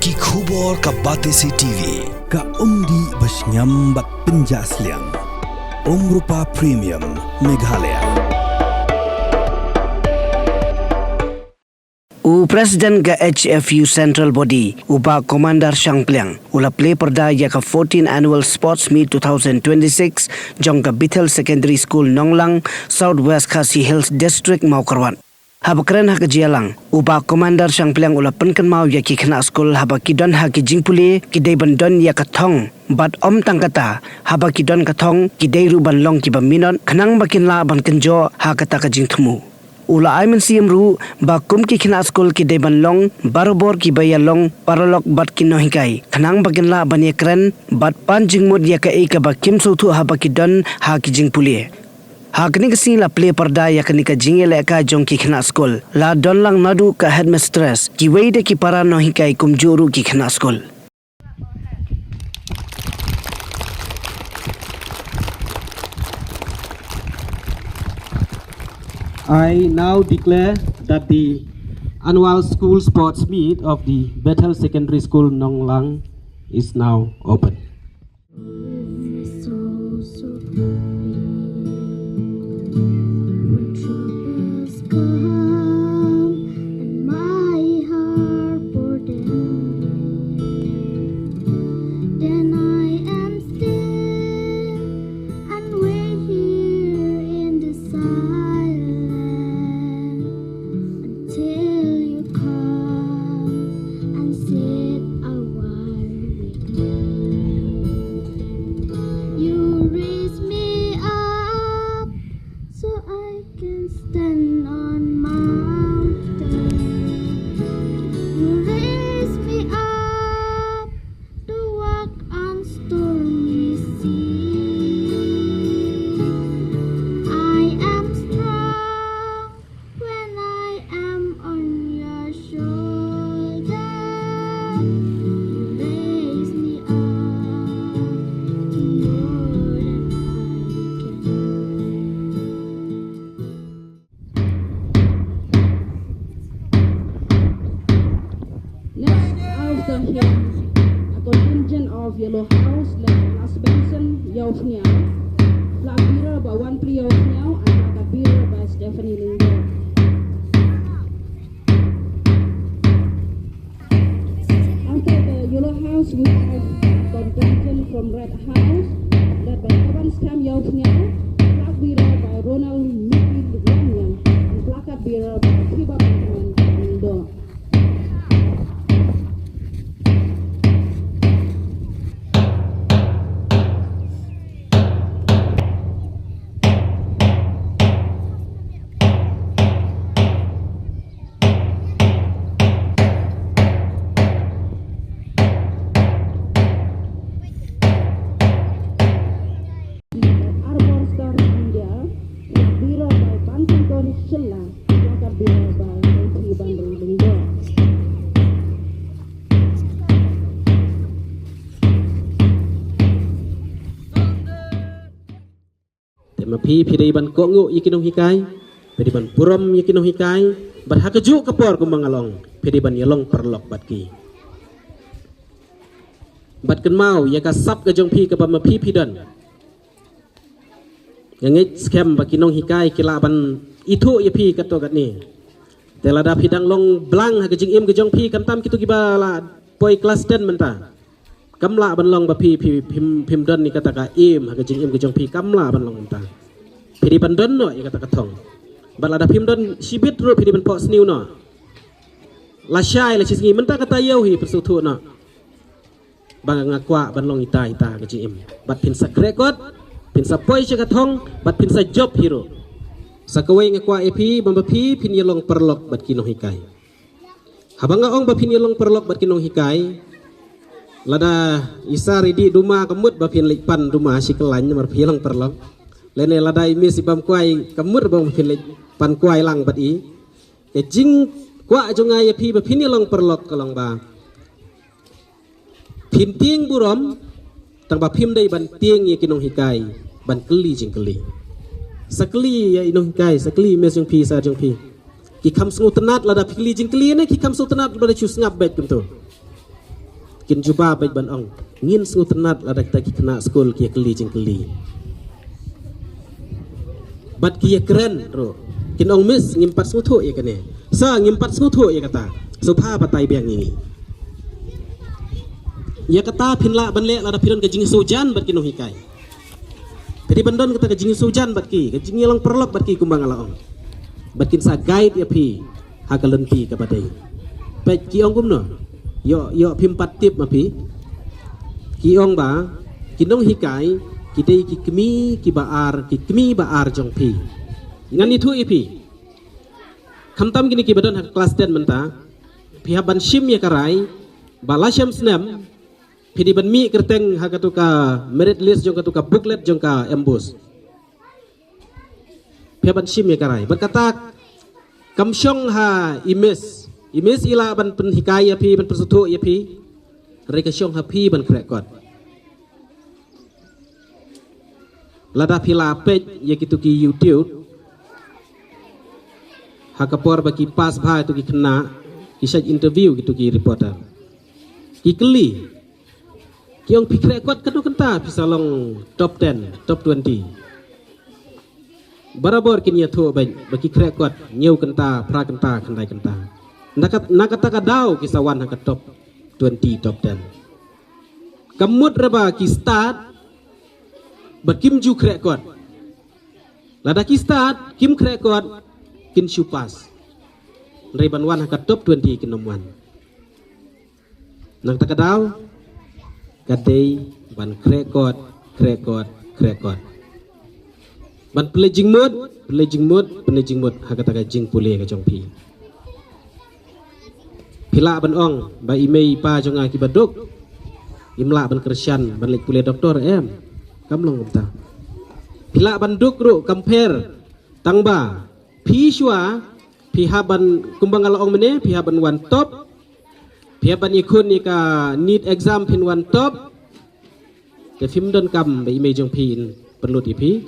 ki khubor ka Batesi TV ka umdi basnyam bak penjasliang Rupa Premium Meghalaya. Presiden ke HFU Central Body Uba Commander Shangpliang ula play perda ya ka 14 Annual Sports Meet 2026 Jong ka Bethel Secondary School Nonglang Southwest Khasi Hills District Maukarwan. Haba keren hak jialang Uba Commander Shangpliang ula penken mau ya ki khana school haba kidon hak jingpuli kidai bandon ya ka thong bat om tangkata haba kidon ka thong kidai ruban long ki ba minon khanang bakin la ban kenjo hakata ka jingthmu. Ula aiman siam ru ba kum ki khina school ki deban long barobor ki bayalong paralok bat ki nohikai khanang bagin la bani kran bat pan jingmod ya ka eka ba kim suthu ha ba ki don ha ki jingpuli ha kini kesi la play parda ya kini ka jingele ka jong ki khina school la don lang nadu ka headmistress ki weide ki para nohikai kum juru ki khina school. I now declare that the annual school sports meet of the Bethel Secondary School Nonglang is now open. A contingent of Yellow House like aspirations Yauf Niao, Flag Bearer by one Plie of Niao, and Flag Bearer by Stephanie Lindo. After the Yellow House, we have contingent from Red House led by Kaban Stam Yauf Niao, Flag Bearer by Ronald Mickey Lanyan, and Flag Bearer by Kiba Lindo. Mapi pidaiban kongo yakinong hikay, pidaiban puram yakinong hikay, bat hakaju kapor kumangalong, pidaiban yalong perlok batki. Bat kenmau yaka sap ka jong pi ka ba mapi pidan. Yang scam bakinong hikay kilaban itu yapi kato kat ni. Telada pidang long blang hakajing im ka jong pi kantam kitu gibala poi kelas 10 menta. Kamla ban long bapi pim dan ni kata ka im hakajing im ka jong pi kamla ban long menta. Pidi bandon no ya kata katong. Balada pim don sibit ro pidi ban pok sniu no. La syai la cisingi menta kata yau hi persutu no. Bang ngakwa ban long ita kajing im. Bat pin sa krekot, pin sa poi sa katong, bat pin sa job hero. Sa kawai ngakwa epi bambapi pin yalong perlok bat kinong hikay. Habang ngaong ba pin yalong perlok bat kinong hikay. Lada isa ridi duma kemut ba pin lipan duma si kelanya mar pilang perlok. Lene lada imi si bam kuai kemut bang pin pan kuai lang bat i. Ke jing kwa jonga epi ba pin yalong perlok kalong ba. Pin tieng burom tang ba pim dai ban tieng ye kinong hikay ban keli jing keli. Sakli ya inong hikay sakli mes jong pi sa jong pi. Ki kam sungu tenat lada pikli jing keli ne ki kam sungu tenat bada chus ngap bet kum tu. kin juba baik ban ong ngin sengu tenat la dak ki kena school ki keli jing keli bat ki keren ro kin ong miss ngimpat sengu thu ya kene sa ngimpat sengu thu ya kata supa patai biang ini ya kata pinla ban le la da piron ke jing sujan bat kinong hikai jadi bandon kata ke jing sujan bat ki ke jing lang perlok bat ki kumbang ala ong bat kin sa guide ya pi hakalan pi ka badai pet ki ong gumno yo pimpat tip ma pi ki ong ba kinong hikai ki dei ki kemi baar jong pi ngan itu ipi khamtam gini ki badon hak kelas 10 menta pihak ban shim ya karai bala sham snam pidi ban mi kerteng hakatuka merit list jong katuka booklet jong ka embus pihak ban shim ya karai berkata kamsyong ha imis ila ban pen hikaya pi ban persutu ya pi reka syong ha pi ban krekot lada pila page ya kitu ki YouTube hakapor bagi pas bha itu ki kena kisah interview gitu ki reporter ki keli ki ong pikir kuat kado kenta bisa long top 10 top 20 barabor kini thu bagi krek kuat nyeu kenta pra kenta kandai kenta nakata kadau kisawan hak top 20 top 10 kamut reba ki start bakim ju krek kuat lada ki start kim krek kuat kin syupas Reban wan hak top 20 kinomwan nang takadaw kadai ban krekot ban pledging mode hak taka jing pule ka jong pi pila ban ong ba imei pa jong aki baduk imla ban kersian ban lek pule doktor kamlong ta pila ban duk ru compare tangba pi shwa pihaban kumbang ala ong mene pihaban one top pihaban ikun ni ka need exam pin one top ke film don kam be imej jong pin perlu tipi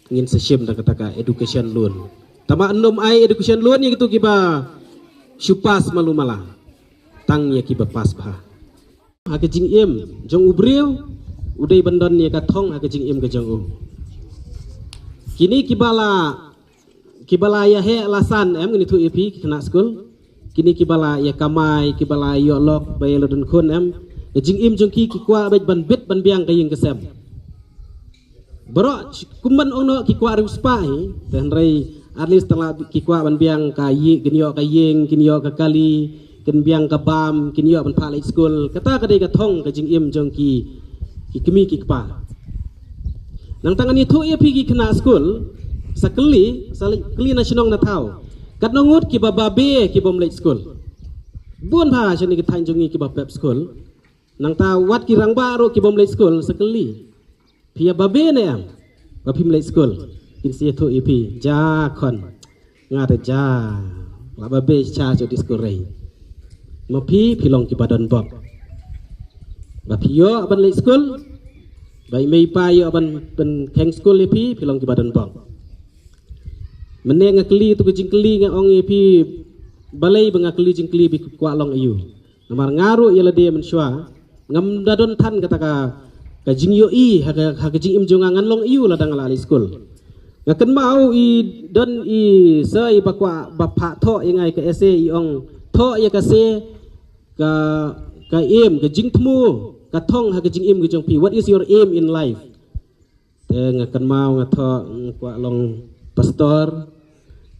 ngin sesim dak kata education loan tama enum ai education loan ni gitu kiba syupas malumala tang ya kiba pas bah ha ke jing im jong ubriu udai bandon ni ka thong ha ke jing im ke jong u kini kibala ya he alasan ngini tu ipi kena school kini kibala ya kamai kibala yo lok bayelo don kun jing im jong ki kwa ban bit ban biang kaying kesem bro kumban ono ki kwa ru spai ten rei at least tala ki kwa ban biang kayi kinyo kaying kinyo ka kali kin biang ka bam kinyo ban phalai school kata kadai ka thong ka jing im jong ki kemi ki pa nang tangan itu ipi ki kena school sakeli keli nasional na tau kat nongut ki babe ki bom late school buon pha chani ki thain jongi ki ba pep school nang ta wat ki rang baru ki bom late school sakeli pia babe ne ba pim late school in sia thu ep ja khon ngata ja la babe cha cho disco rei ma pi long ki badon bob ba pio ban late school bai mei pa yo ban keng school ep long ki badon bob meneng ngakli tu kejing keli ngak ong pi balai bangakli jing keli bi kwa long ayu namar ngaru ya lade menswa ngam dadon tan kata ka jing yo i ha jing im jongangan long ayu la dang ali school ngaken mau i don i sai bakwa bapha tho yangai ka ese i ong tho ya ka se ka aim ka jing thmu ka thong ha ka jing im ka jong pi what is your aim in life te ngaken mau ngatho kwa long pastor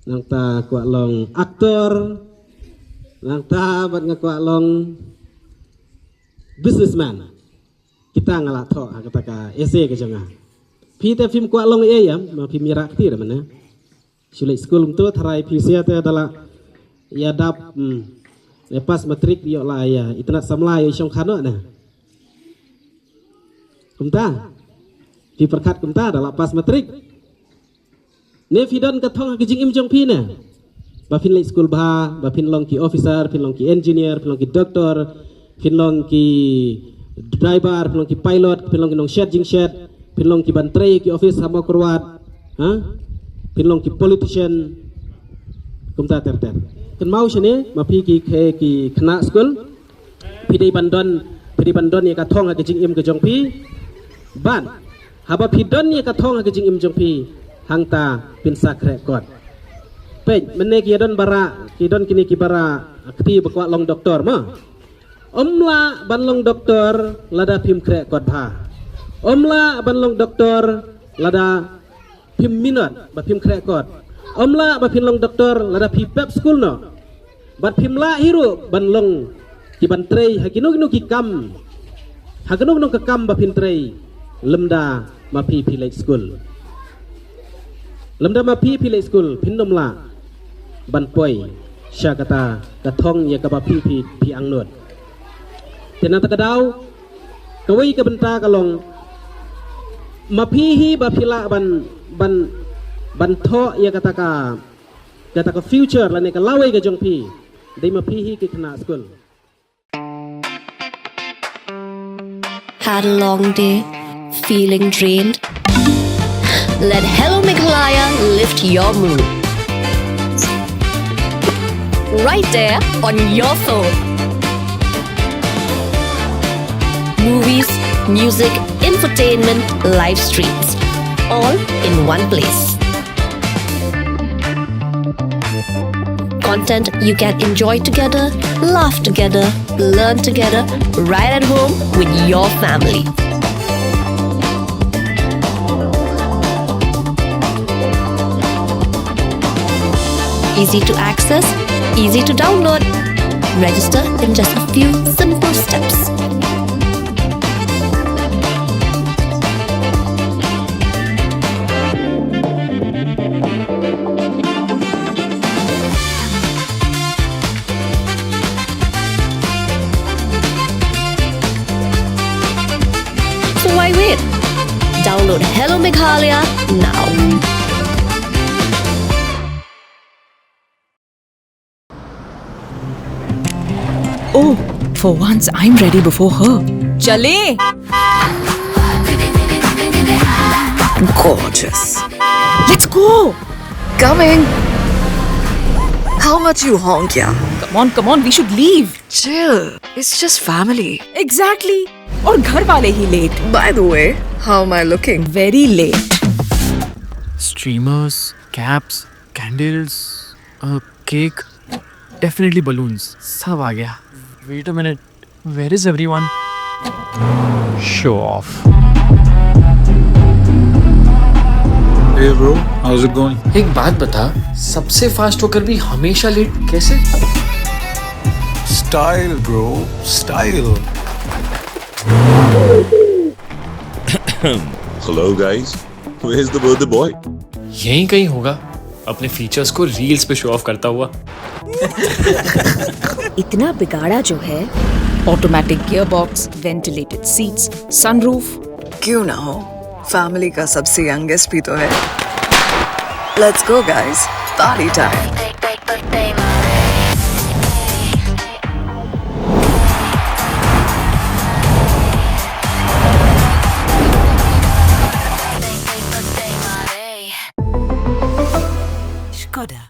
nang ta kwa long aktor nang ta bat ngakwa long businessman kita ngala tho kata ka ese ke janga pi te film kwa long ya ma pi mira ktir mana sulai school tu tharai pi sia te adalah ya dap lepas matrik yo la ya itna samla yo shong khano na kumta pi perkat kumta adalah pas matrik ne fidon ka thong ka jing im jong pi na ba pin late school ba pin long ki officer pin long ki engineer pin long ki doctor pin long ki driver pin long ki pilot pin long ki nong shed jing shed pin long ki ban tray ki office sama kurwat pin long ki politician kumta ter ken mau shene ma pi ki kena school pidai bandon ya katong ha kejing im kejong pi ban haba pidon ya katong ha kejing im jong pi hangta pin sakre kot pe mene kidon bara kidon kini kibara pi bakwa long doktor ma omla ban long doktor lada pim kre kot bha omla ban long doktor lada pim minot ba pim kre kot omla ba pin long doktor lada pi pep school no bat pim la hiru ban long ki ban trei hakinuk ki kam hakinuk ke kam ba pin trei lemda ma pi late school lemda ma pi late school pin nom la ban poi sya kata katong ya ka ba pi angnot tena ta kadau kawai ka benta kalong ma pi hi ba pila ban tho ya kata ka future la ne ka lawai ka jong pi dei ma pi hi ki khna school. Had a long day, feeling drained? Let Hello Meghalaya lift your mood. Right there on your phone. Movies, music, infotainment, live streams, all in one place. Content you can enjoy together, laugh together, learn together, right at home with your family. Easy to access, easy to download. Register in just a few simple steps. So why wait? Download Hello Meghalaya now. Oh, for once I'm ready before her. Chale! Gorgeous. Let's go! Coming. How much you honk, yeah? Come on, we should leave. Chill. It's just family. Exactly. और घर वाले ही late. By the way, how am I looking? Very late. Streamers, caps, candles, a cake, definitely balloons. सब आ गया. Wait a minute. Where is everyone? Show off. Hey bro, how's it going? एक बात बता, सबसे फास्ट होकर भी हमेशा लेट कैसे? Style bro, style. Hello guys, where's the birthday boy? यहीं कहीं होगा, अपने फीचर्स को रील्स पे शो ऑफ करता हुआ. इतना बिगाड़ा जो है. Automatic gearbox, ventilated seats, sunroof. क्यों ना हो? फैमिली का सबसे यंगेस्ट भी तो है. Let's go guys, party time. Skoda.